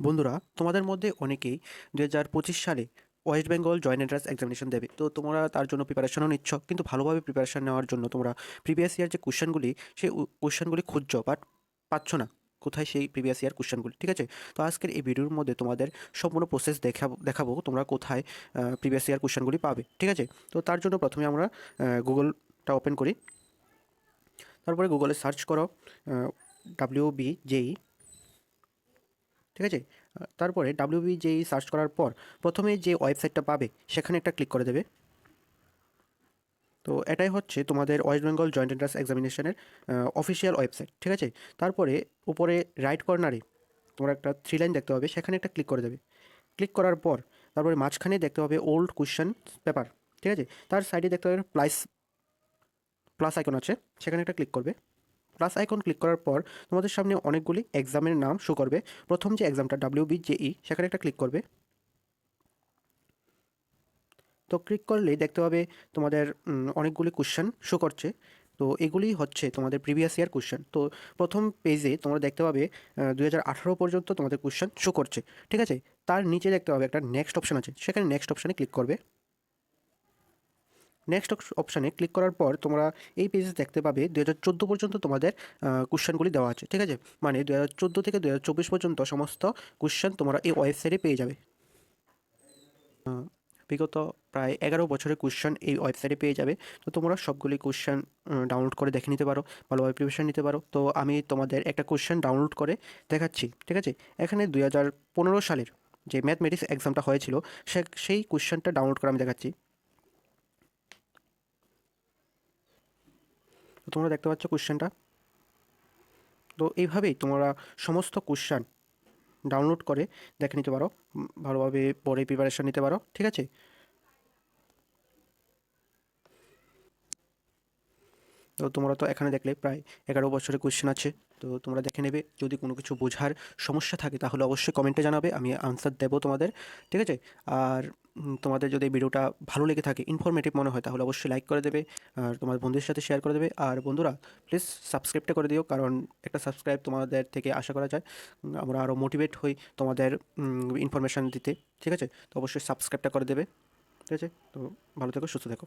বন্ধুরা, তোমাদের মধ্যে অনেকেই 2025 সালে West Bengal joint entrance examination দেবে। তো তোমরা তার জন্য প্রিপারেশনও নিচ্ছ, কিন্তু ভালোভাবে প্রিপারেশন নেওয়ার জন্য তোমরা প্রিভিয়াস ইয়ার যে কোশ্চেনগুলি, সেই কোশ্চেনগুলি খুঁজছো বাট পাচ্ছ না। কোথায় সেই প্রিভিয়াস ইয়ার কোশ্চেনগুলি? ঠিক আছে, তো আজকের এই ভিডিওর মধ্যে তোমাদের সম্পূর্ণ প্রসেস দেখাবো তোমরা কোথায় প্রিভিয়াস ইয়ার কোশ্চেনগুলি পাবে। ঠিক আছে, তো তার জন্য প্রথমে আমরা গুগলটা ওপেন করি। তারপরে গুগলে সার্চ করো WBJEE। ঠিক আছে, তারপরে WBJEE সার্চ করার পর প্রথমে যে ওয়েবসাইটটা পাবে সেখানে একটা ক্লিক করে দেবে। তো এটাই হচ্ছে তোমাদের ওয়েস্ট বেঙ্গল জয়েন্ট এন্ট্রান্স এক্সামিনেশনের অফিসিয়াল ওয়েবসাইট। ঠিক আছে, তারপরে উপরে রাইট কর্নারে তোমরা একটা 3 লাইন দেখতে পাবে, সেখানে একটা ক্লিক করে দেবে। ক্লিক করার পর তারপরে মাঝখানে দেখতে পাবে ওল্ড কোশ্চেন পেপার। ঠিক আছে, তার সাইডে দেখতে পাবে প্লাস আইকন আছে, সেখানে একটা ক্লিক করবে। প্লাস আইকন ক্লিক করার পর তোমাদের সামনে অনেকগুলি এক্সামের নাম শো করবে। প্রথম যে এক্সামটা WBJEE, সেখানে একটা ক্লিক করবে। তো ক্লিক করলেই দেখতে পাবে তোমাদের অনেকগুলি কোশ্চেন শো করছে। তো এগুলি হচ্ছে তোমাদের প্রিভিয়াস ইয়ার কোশ্চেন। তো প্রথম পেজে তোমরা দেখতে পাবে 2018 পর্যন্ত তোমাদের কোশ্চেন শো করছে। ঠিক আছে, তার নিচে দেখতে পাবে একটা নেক্সট অপশান আছে, সেখানে নেক্সট অপশানে ক্লিক করবে। নেক্সট অপশানে ক্লিক করার পর তোমরা এই পেজে দেখতে পাবে 2014 পর্যন্ত তোমাদের কোশ্চেনগুলি দেওয়া আছে। ঠিক আছে, মানে 2014 থেকে 2024 পর্যন্ত সমস্ত কোশ্চেন তোমরা এই ওয়েবসাইটে পেয়ে যাবে। বিগত প্রায় 11 বছরের কোশ্চেন এই ওয়েবসাইটে পেয়ে যাবে। তো তোমরা সবগুলি কোশ্চেন ডাউনলোড করে দেখে নিতে পারো, ভালোভাবে প্রিপারেশন নিতে পারো। তো আমি তোমাদের একটা কোশ্চেন ডাউনলোড করে দেখাচ্ছি। ঠিক আছে, এখানে 2015 সালের যে ম্যাথমেটিক্স এক্সামটা হয়েছিল সেই কোশ্চেনটা ডাউনলোড করে আমি দেখাচ্ছি। তো তোমরা দেখতে পাচ্ছ কোশ্চেনটা। তো এইভাবেই তোমরা সমস্ত কোশ্চেন ডাউনলোড করে দেখে নিতে পারো, ভালোভাবে পরে প্রিপারেশন নিতে পারো। ঠিক আছে, তো তোমরা তো এখানে দেখলে প্রায় 11 বছরের কোয়েশ্চেন আছে। তো তোমরা দেখে নেবে, যদি কোনো কিছু বোঝার সমস্যা থাকে তাহলে অবশ্যই কমেন্টে জানাবে, আমি আনসার দেবো তোমাদের। ঠিক আছে, আর তোমাদের যদি এই ভিডিওটা ভালো লেগে থাকে, ইনফরমেটিভ মনে হয়, তাহলে অবশ্যই লাইক করে দেবে আর তোমার বন্ধুদের সাথে শেয়ার করে দেবে। আর বন্ধুরা, প্লিজ সাবস্ক্রাইবটা করে দিও, কারণ একটা সাবস্ক্রাইব তোমাদের থেকে আশা করা যায় আমরা আরও মোটিভেট হই তোমাদের ইনফরমেশান দিতে। ঠিক আছে, তো অবশ্যই সাবস্ক্রাইবটা করে দেবে। ঠিক আছে, তো ভালো থেকো, সুস্থ থেকো।